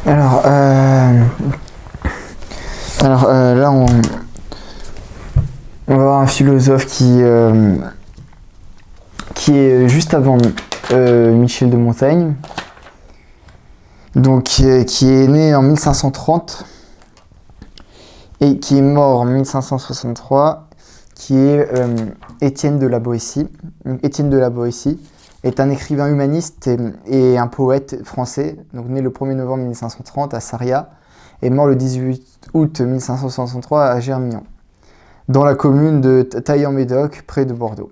Alors, là, on va voir un philosophe qui est juste avant Michel de Montaigne, donc qui est né en 1530 et qui est mort en 1563, qui est Étienne de la Boétie. Étienne de la Boétie est un écrivain humaniste et un poète français, donc né le 1er novembre 1530 à Sarriat et mort le 18 août 1563 à Germignon, dans la commune de Taillan-Médoc, près de Bordeaux.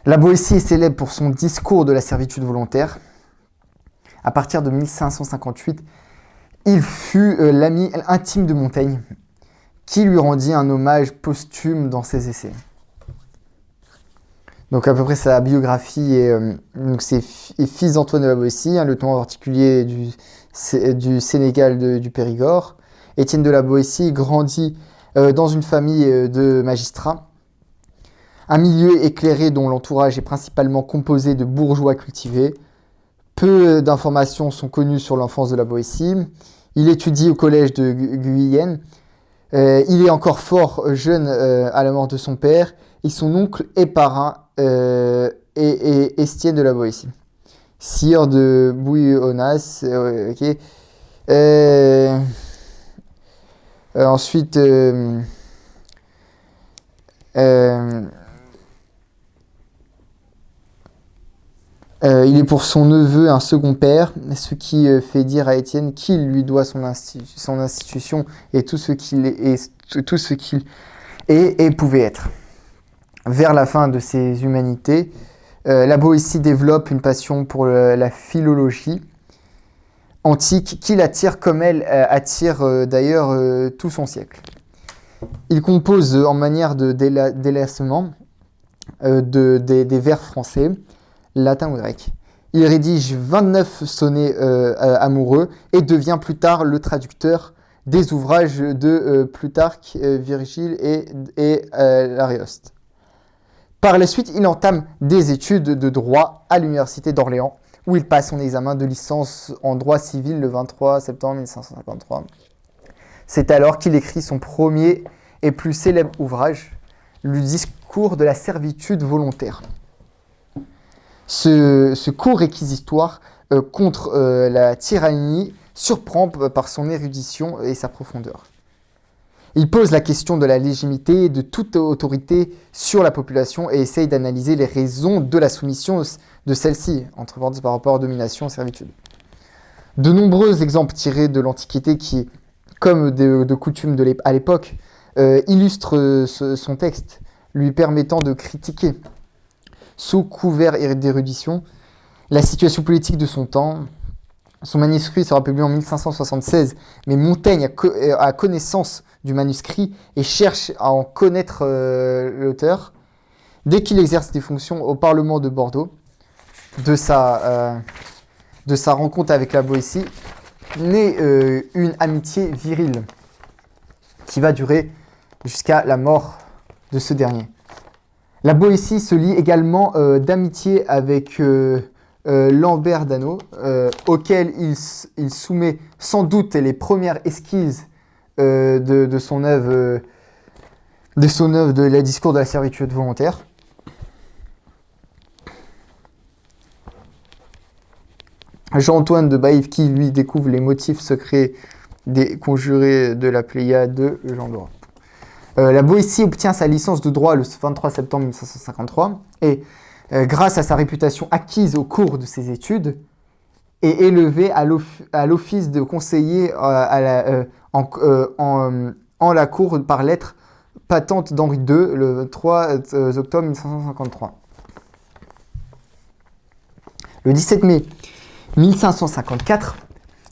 La Boétie est célèbre pour son discours de la servitude volontaire. À partir de 1558, il fut l'ami intime de Montaigne, qui lui rendit un hommage posthume dans ses essais. Donc à peu près sa biographie est fils d'Antoine de la Boétie, le lieutenant particulier du Sénégal du Périgord. Étienne de la Boétie grandit dans une famille de magistrats, un milieu éclairé dont l'entourage est principalement composé de bourgeois cultivés. Peu d'informations sont connues sur l'enfance de la Boétie. Il étudie au collège de Guyenne. Il est encore fort jeune à la mort de son père, et son oncle et parrain est Estienne de la Boétie, sire de Bouillonnas. Okay. Ensuite, il est pour son neveu un second père, ce qui fait dire à Étienne qu'il lui doit son institution et tout ce qu'il est et pouvait être. Vers la fin de ses humanités, la Boétie développe une passion pour la philologie antique qui l'attire comme elle attire d'ailleurs tout son siècle. Il compose en manière de délassement des vers français, latin ou grec. Il rédige 29 sonnets amoureux et devient plus tard le traducteur des ouvrages de Plutarque, Virgile et l'Arioste. Par la suite, il entame des études de droit à l'université d'Orléans, où il passe son examen de licence en droit civil le 23 septembre 1553. C'est alors qu'il écrit son premier et plus célèbre ouvrage, le discours de la servitude volontaire. Ce court réquisitoire contre la tyrannie surprend par son érudition et sa profondeur. Il pose la question de la légitimité de toute autorité sur la population et essaye d'analyser les raisons de la soumission de celle-ci, entre parenthèses par rapport à domination et servitude. De nombreux exemples tirés de l'Antiquité qui, comme de coutume à l'époque, illustrent son texte, lui permettant de critiquer, sous couvert d'érudition, la situation politique de son temps. Son manuscrit sera publié en 1576, mais Montaigne a connaissance du manuscrit et cherche à en connaître l'auteur. Dès qu'il exerce des fonctions au Parlement de Bordeaux, de sa rencontre avec la Boétie, naît une amitié virile qui va durer jusqu'à la mort de ce dernier. La Boétie se lie également d'amitié avec Lambert d'Hanau, auquel il soumet sans doute les premières esquisses de son œuvre de la discours de la servitude volontaire. Jean-Antoine de Baïf qui lui découvre les motifs secrets des conjurés de la Pléiade de Jean d'Europe. La Boétie obtient sa licence de droit le 23 septembre 1553 et grâce à sa réputation acquise au cours de ses études, est élevé à l'office de conseiller en la cour par lettre patente d'Henri II le 3 octobre 1553. Le 17 mai 1554,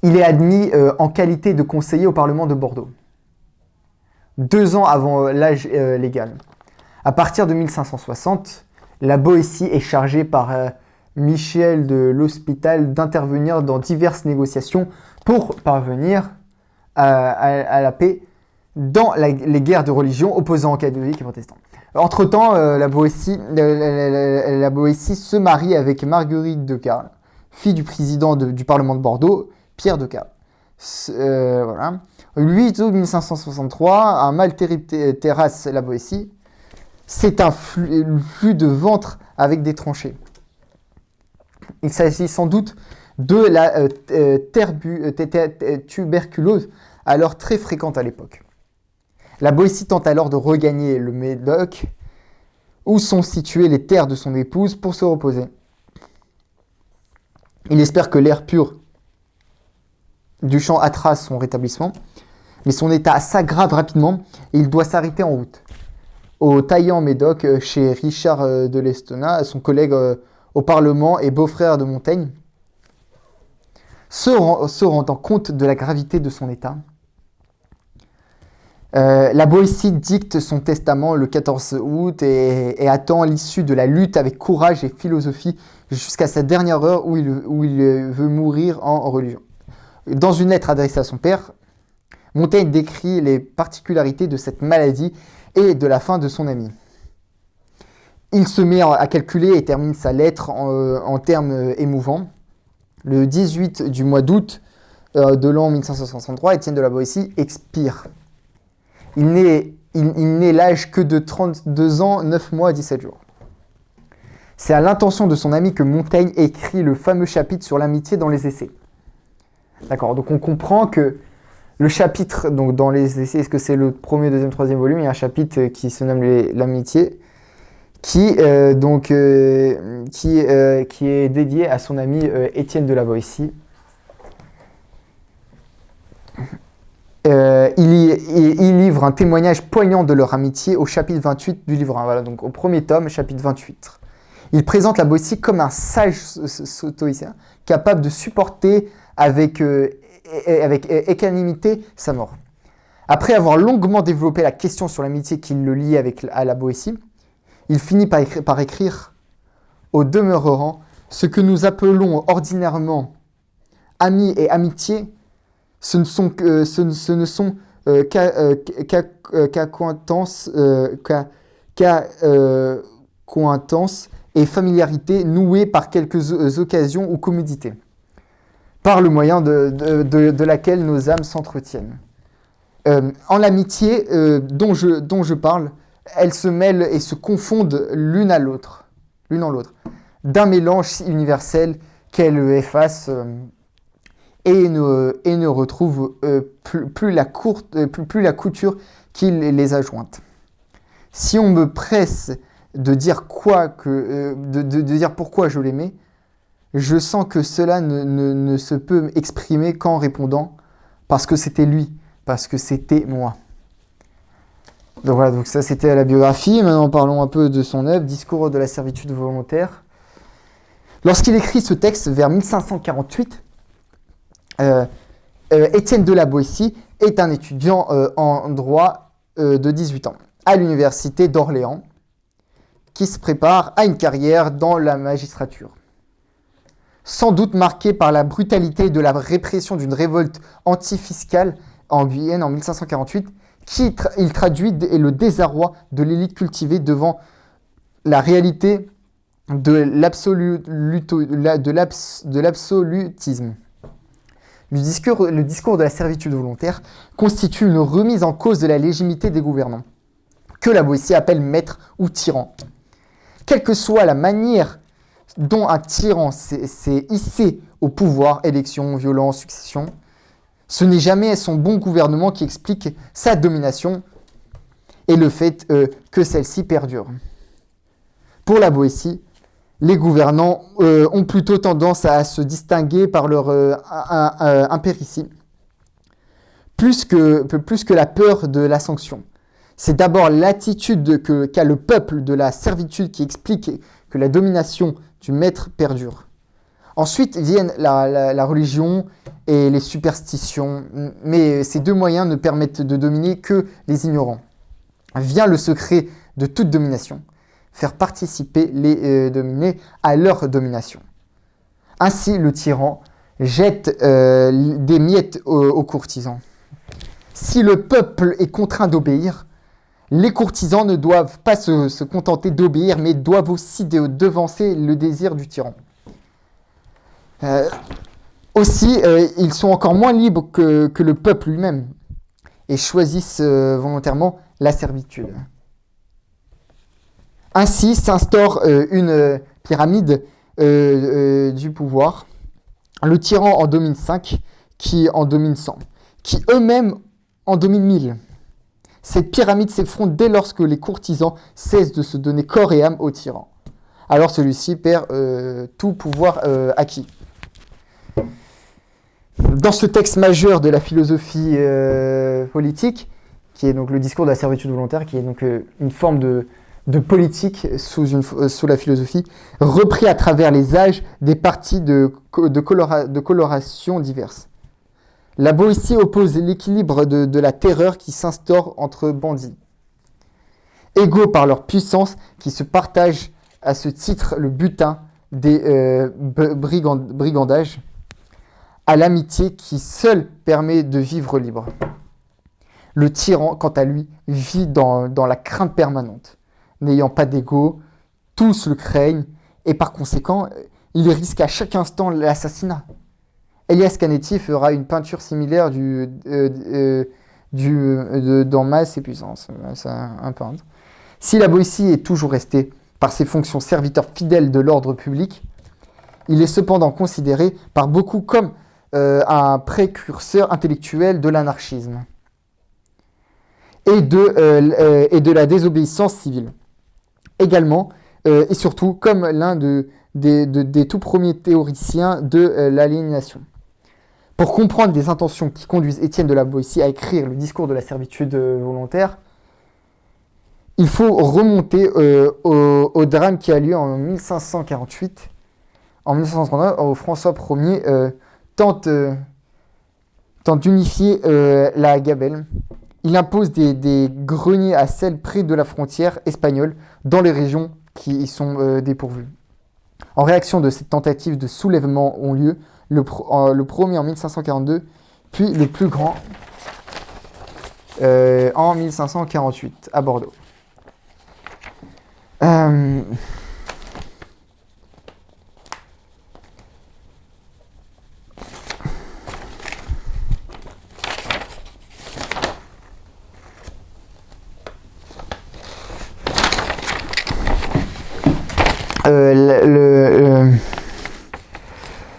il est admis en qualité de conseiller au Parlement de Bordeaux, 2 ans avant l'âge légal. À partir de 1560, la Boétie est chargée par Michel de l'Hospital d'intervenir dans diverses négociations pour parvenir à la paix dans les guerres de religion opposant catholiques et protestants. Entre-temps, la Boétie se marie avec Marguerite de Carles, fille du président du Parlement de Bordeaux, Pierre de Carles. Voilà. Le 8 août 1563, un mal terrible terrasse la Boétie. C'est un flux de ventre avec des tranchées. Il s'agit sans doute de la tuberculose, alors très fréquente à l'époque. La Boétie tente alors de regagner le Médoc, où sont situées les terres de son épouse, pour se reposer. Il espère que l'air pur du champ attrape son rétablissement, mais son état s'aggrave rapidement et il doit s'arrêter en route. Au Taillan-Médoc, chez Richard de l'Estonas, son collègue au Parlement et beau-frère de Montaigne, se rendant compte de la gravité de son état. La Boétie dicte son testament le 14 août et attend l'issue de la lutte avec courage et philosophie jusqu'à sa dernière heure où il veut mourir en religion. Dans une lettre adressée à son père, Montaigne décrit les particularités de cette maladie et de la fin de son ami. Il se met à calculer et termine sa lettre en termes émouvants. Le 18 du mois d'août de l'an 1563, Étienne de la Boétie expire. Il n'est l'âge que de 32 ans, 9 mois et 17 jours. C'est à l'intention de son ami que Montaigne écrit le fameux chapitre sur l'amitié dans les Essais. D'accord, donc on comprend que le chapitre, donc dans les Essais, est-ce que c'est le premier, deuxième, troisième volume, il y a un chapitre qui se nomme l'amitié, qui est dédié à son ami Étienne de la Boétie. Il livre un témoignage poignant de leur amitié au chapitre 28 du livre 1. Voilà, donc au premier tome, chapitre 28. Il présente la Boétie comme un sage stoïcien, capable de supporter avec équanimité sa mort. Après avoir longuement développé la question sur l'amitié qui le lie à la Boétie, il finit par écrire au demeurant ce que nous appelons ordinairement amis et amitié. Ce ne sont qu'accointances et familiarité nouées par quelques occasions ou commodités, par le moyen de laquelle nos âmes s'entretiennent. En l'amitié dont je parle, elles se mêlent et se confondent l'une en l'autre, d'un mélange universel qu'elles effacent et ne retrouvent plus la couture qui les a jointes. Si on me presse de dire pourquoi je l'aimais, je sens que cela ne se peut exprimer qu'en répondant parce que c'était lui, parce que c'était moi. Donc voilà, donc ça c'était la biographie. Maintenant parlons un peu de son œuvre, Discours de la servitude volontaire. Lorsqu'il écrit ce texte vers 1548, Étienne de la Boétie est un étudiant en droit de 18 ans à l'université d'Orléans qui se prépare à une carrière dans la magistrature. Sans doute marqué par la brutalité de la répression d'une révolte antifiscale en Guyenne en 1548, il traduit le désarroi de l'élite cultivée devant la réalité de l'absolutisme. Le discours de la servitude volontaire constitue une remise en cause de la légitimité des gouvernants, que la Boétie appelle maître ou tyran. Quelle que soit la manière dont un tyran s'est hissé au pouvoir, élection, violence, succession, ce n'est jamais son bon gouvernement qui explique sa domination et le fait que celle-ci perdure. Pour la Boétie, les gouvernants ont plutôt tendance à se distinguer par leur impéritie, plus que la peur de la sanction. C'est d'abord l'attitude qu'a le peuple de la servitude qui explique que la domination du maître perdure. Ensuite viennent la religion et les superstitions, mais ces deux moyens ne permettent de dominer que les ignorants. Vient le secret de toute domination, faire participer les dominés à leur domination. Ainsi, le tyran jette des miettes aux courtisans. Si le peuple est contraint d'obéir, les courtisans ne doivent pas se contenter d'obéir, mais doivent aussi devancer le désir du tyran. Aussi, ils sont encore moins libres que le peuple lui-même et choisissent volontairement la servitude. Ainsi s'instaure une pyramide du pouvoir. Le tyran en domine 5, qui en domine 100, qui eux-mêmes en dominent 1000. Cette pyramide s'effondre dès lors que les courtisans cessent de se donner corps et âme au tyran. Alors celui-ci perd tout pouvoir acquis. Dans ce texte majeur de la philosophie politique, qui est donc le discours de la servitude volontaire, qui est donc une forme de politique sous la philosophie, repris à travers les âges des partis de coloration diverses. La Boétie oppose l'équilibre de la terreur qui s'instaure entre bandits, égaux par leur puissance, qui se partagent à ce titre le butin des brigandages, à l'amitié qui seule permet de vivre libre. Le tyran, quant à lui, vit dans la crainte permanente. N'ayant pas d'ego, tous le craignent, et par conséquent, il risque à chaque instant l'assassinat. Elias Canetti fera une peinture similaire dans Masse et Puissance. C'est un peintre. Si la Boétie est toujours restée, par ses fonctions serviteurs fidèles de l'ordre public, il est cependant considéré par beaucoup comme un précurseur intellectuel de l'anarchisme et de la désobéissance civile. Également, et surtout, comme l'un des tout premiers théoriciens de l'aliénation. Pour comprendre les intentions qui conduisent Étienne de la Boétie à écrire le discours de la servitude volontaire, il faut remonter au drame qui a lieu en 1548. En 1539, où François Ier tente d'unifier la Gabelle. Il impose des greniers à sel près de la frontière espagnole, dans les régions qui y sont dépourvues. En réaction de cette tentative de soulèvement ont lieu le premier en 1542, puis le plus grand en 1548 à Bordeaux.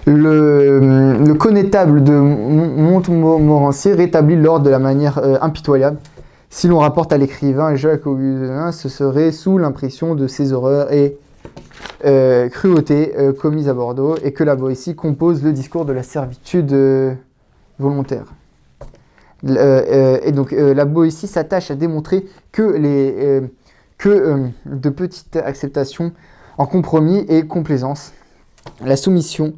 Le connétable de Montmorency rétablit l'ordre de la manière impitoyable. Si l'on rapporte à l'écrivain Jacques Augustin, ce serait sous l'impression de ces horreurs et cruautés commises à Bordeaux, et que la Boétie compose le discours de la servitude volontaire. Et donc la Boétie s'attache à démontrer que de petites acceptations en compromis et complaisance, la soumission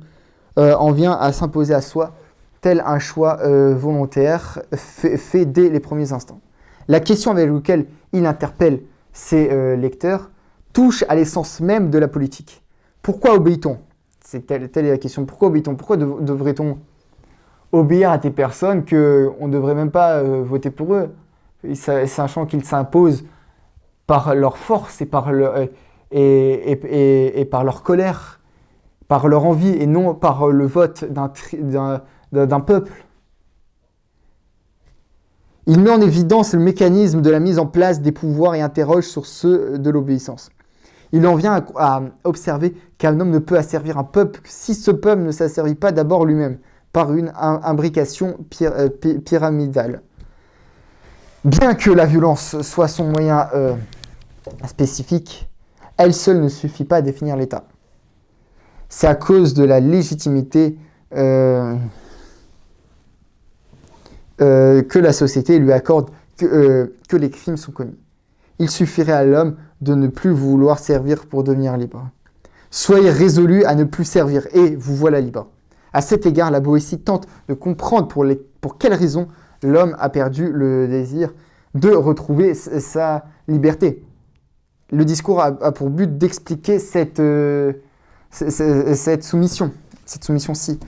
en vient à s'imposer à soi, tel un choix volontaire fait dès les premiers instants. La question avec laquelle il interpelle ses lecteurs touche à l'essence même de la politique. Pourquoi obéit-on ? Telle est la question. Pourquoi obéit-on ? Pourquoi devrait-on obéir à des personnes qu'on ne devrait même pas voter pour eux, sachant qu'ils s'imposent par leur force et par leur colère, par leur envie, et non par le vote d'un peuple. Il met en évidence le mécanisme de la mise en place des pouvoirs et interroge sur ceux de l'obéissance. Il en vient à observer qu'un homme ne peut asservir un peuple si ce peuple ne s'asservit pas d'abord lui-même, par une imbrication pyramidale. Bien que la violence soit son moyen spécifique, elle seule ne suffit pas à définir l'État. C'est à cause de la légitimité que la société lui accorde que les crimes sont commis. Il suffirait à l'homme de ne plus vouloir servir pour devenir libre. Soyez résolus à ne plus servir et vous voilà libre. À cet égard, la Boétie tente de comprendre pour quelles raisons l'homme a perdu le désir de retrouver sa liberté. Le discours a pour but d'expliquer cette soumission-ci.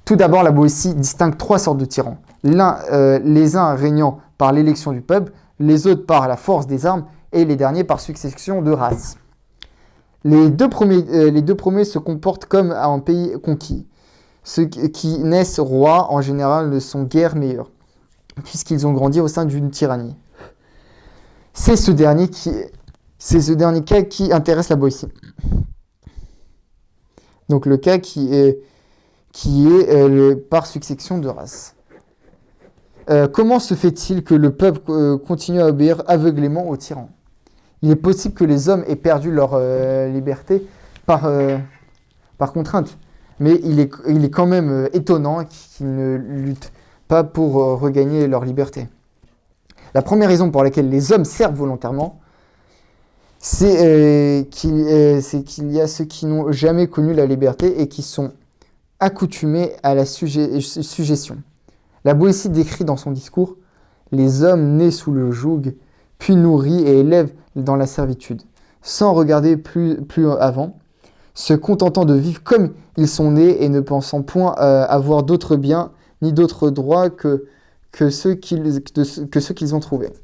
Tout d'abord, la Boétie distingue trois sortes de tyrans. Les uns régnant par l'élection du peuple, les autres par la force des armes, et les derniers par succession de races. Les deux premiers se comportent comme un pays conquis. Ceux qui naissent rois, en général, ne sont guère meilleurs, puisqu'ils ont grandi au sein d'une tyrannie. C'est ce dernier cas qui intéresse la Boétie. Donc le cas qui est par succession de races. Comment se fait-il que le peuple continue à obéir aveuglément aux tyrans? Il est possible que les hommes aient perdu leur liberté par contrainte, mais il est quand même étonnant qu'ils ne luttent pas pour regagner leur liberté. La première raison pour laquelle les hommes servent volontairement, c'est qu'il y a ceux qui n'ont jamais connu la liberté et qui sont accoutumés à la suggestion. La Boétie décrit dans son discours les hommes nés sous le joug, puis nourris et élèvent dans la servitude, sans regarder plus avant, se contentant de vivre comme ils sont nés et ne pensant point avoir d'autres biens ni d'autres droits que ceux qu'ils ont trouvés.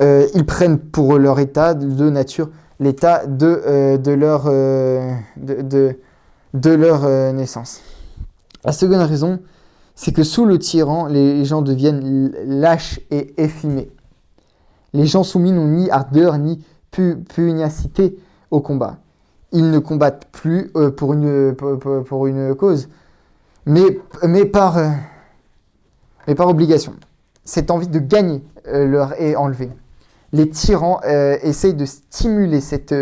Ils prennent pour leur état de nature l'état de leur naissance. La seconde raison, c'est que sous le tyran, les gens deviennent lâches et effimés. Les gens soumis n'ont ni ardeur ni pugnacité au combat. Ils ne combattent plus pour une cause, mais par obligation. Cette envie de gagner leur est enlevée. Les tyrans essayent de stimuler cette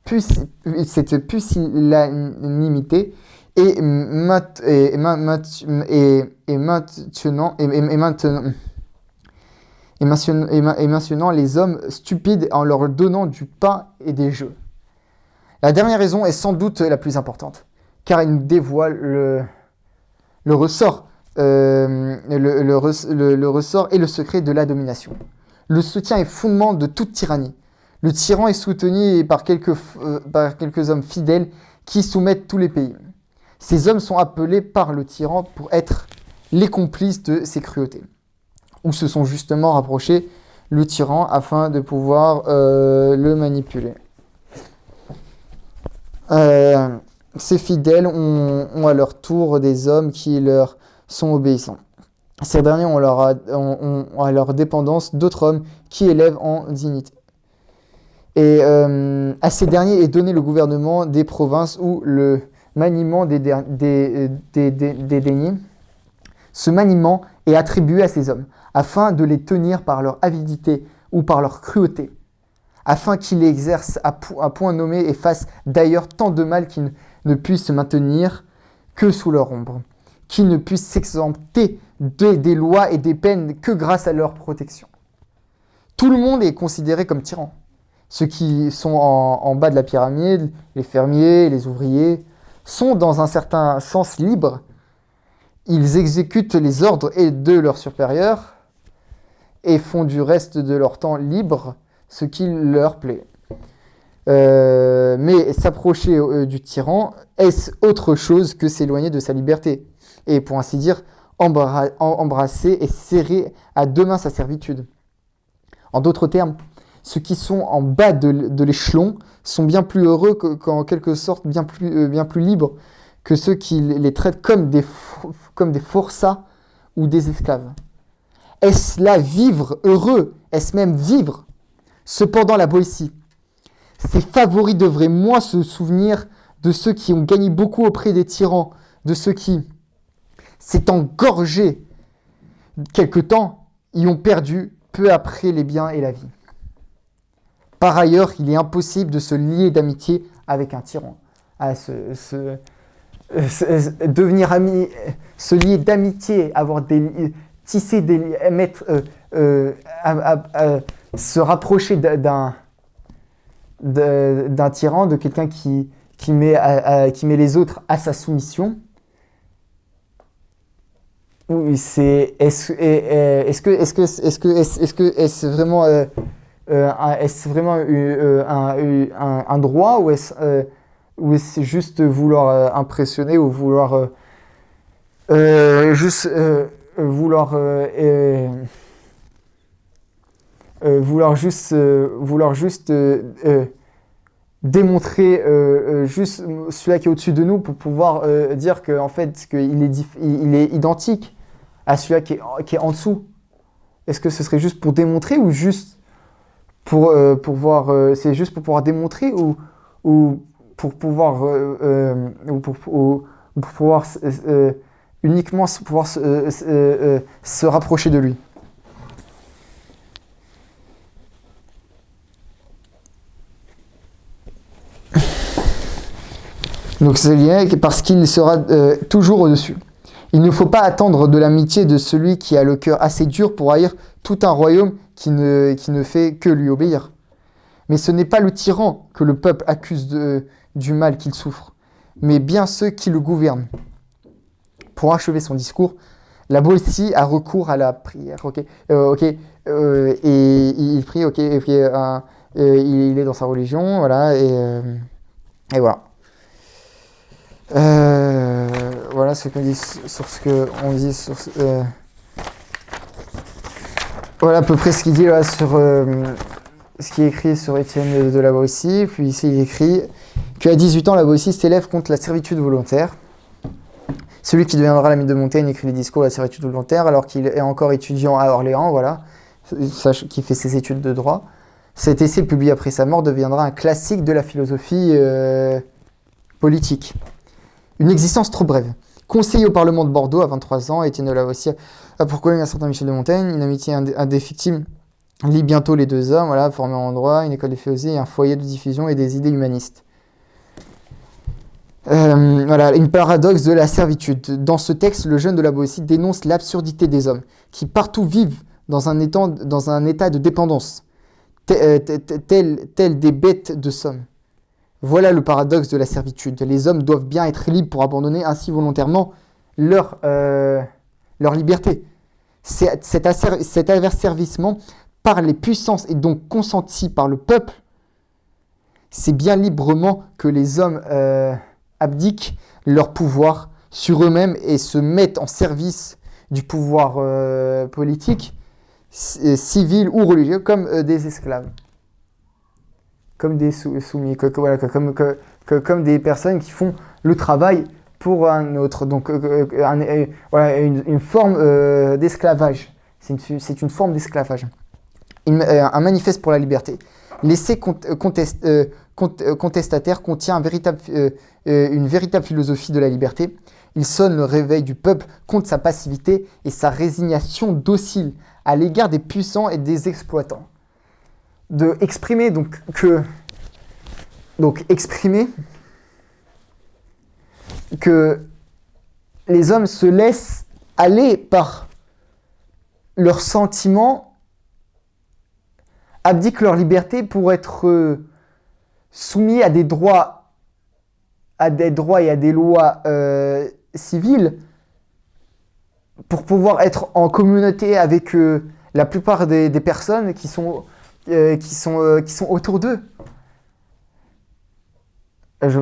pusillanimité et mentionnant les hommes stupides en leur donnant du pain et des jeux. La dernière raison est sans doute la plus importante, car elle nous dévoile le ressort et le secret de la domination. Le soutien est fondement de toute tyrannie. Le tyran est soutenu par quelques hommes fidèles qui soumettent tous les pays. Ces hommes sont appelés par le tyran pour être les complices de ses cruautés, ou se sont justement rapprochés le tyran afin de pouvoir le manipuler. Ces fidèles ont à leur tour des hommes qui leur sont obéissants. Ces derniers ont à leur dépendance d'autres hommes qui élèvent en dignité. Et à ces derniers est donné le gouvernement des provinces ou le maniement des deniers. Ce maniement est attribué à ces hommes, afin de les tenir par leur avidité ou par leur cruauté, afin qu'ils l'exercent à point nommé et fassent d'ailleurs tant de mal qu'ils ne puissent se maintenir que sous leur ombre, qu'ils ne puissent s'exempter des lois et des peines que grâce à leur protection. Tout le monde est considéré comme tyran. Ceux qui sont en bas de la pyramide, les fermiers, les ouvriers, sont dans un certain sens libres. Ils exécutent les ordres de leurs supérieurs et font du reste de leur temps libre ce qui leur plaît. Mais s'approcher du tyran, est-ce autre chose que s'éloigner de sa liberté? Et pour ainsi dire, embrasser et serrer à deux mains sa servitude. En d'autres termes, ceux qui sont en bas de l'échelon sont bien plus heureux qu'en quelque sorte bien plus libres que ceux qui les traitent comme des forçats ou des esclaves. Est-ce là vivre heureux? Est-ce même vivre? Cependant, la Boétie, ses favoris devraient moins se souvenir de ceux qui ont gagné beaucoup auprès des tyrans, de ceux qui, s'étant gorgés quelque temps, y ont perdu peu après les biens et la vie. Par ailleurs, il est impossible de se lier d'amitié avec un tyran. Devenir ami, se lier d'amitié, tisser des liens, se rapprocher d'un tyran, de quelqu'un qui met les autres à sa soumission. Oui, est-ce vraiment un droit ou est-ce juste vouloir impressionner ou vouloir démontrer juste celui-là qui est au-dessus de nous pour pouvoir dire qu'en fait il est identique à celui-là qui est en dessous? Est-ce que ce serait juste pour démontrer ou juste pour voir c'est juste pour pouvoir démontrer ou pour pouvoir ou pour pouvoir uniquement pouvoir se rapprocher de lui? Donc c'est lié parce qu'il sera toujours au-dessus. Il ne faut pas attendre de l'amitié de celui qui a le cœur assez dur pour haïr tout un royaume qui ne fait que lui obéir. Mais ce n'est pas le tyran que le peuple accuse du mal qu'il souffre, mais bien ceux qui le gouvernent. Pour achever son discours, la Bolsi a recours à la prière. Et il prie, il est dans sa religion, voilà, et voilà. Voilà ce qu'on dit sur ce que on dit sur voilà à peu près ce qu'il dit là sur ce qui est écrit sur Étienne de la Boétie. Puis ici il écrit qu'à 18 ans la Boétie s'élève contre la servitude volontaire. Celui qui deviendra l'ami de Montaigne écrit les discours de la servitude volontaire alors qu'il est encore étudiant à Orléans, voilà, qui fait ses études de droit. Cet essai publié après sa mort deviendra un classique de la philosophie politique. Une existence trop brève. Conseiller au Parlement de Bordeaux à 23 ans, Étienne de la Boétie a pour collègue un certain Michel de Montaigne, une amitié indéfectible lie bientôt les deux hommes, voilà, formés en droit, une école de philosophie, un foyer de diffusion et des idées humanistes. Voilà, une paradoxe de la servitude. Dans ce texte, le jeune de la Boétie dénonce l'absurdité des hommes, qui partout vivent dans un état de dépendance, tels des bêtes de somme. Voilà le paradoxe de la servitude. Les hommes doivent bien être libres pour abandonner ainsi volontairement leur liberté. Cet asservissement par les puissances et donc consenti par le peuple, c'est bien librement que les hommes abdiquent leur pouvoir sur eux-mêmes et se mettent en service du pouvoir politique, civil ou religieux, comme des esclaves. Comme des soumis, comme des personnes qui font le travail pour un autre. Donc, voilà, une forme d'esclavage. C'est une forme d'esclavage. Un manifeste pour la liberté. L'essai contestataire contient une véritable philosophie de la liberté. Il sonne le réveil du peuple contre sa passivité et sa résignation docile à l'égard des puissants et des exploitants. Exprimer que les hommes se laissent aller par leurs sentiments, abdiquent leur liberté pour être soumis à des droits et à des lois civiles, pour pouvoir être en communauté avec la plupart des personnes qui sont autour d'eux. Avec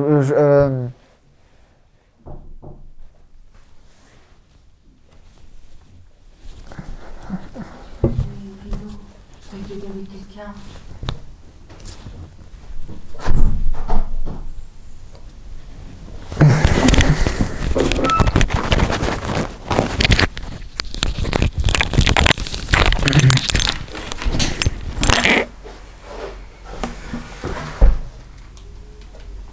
quelqu'un.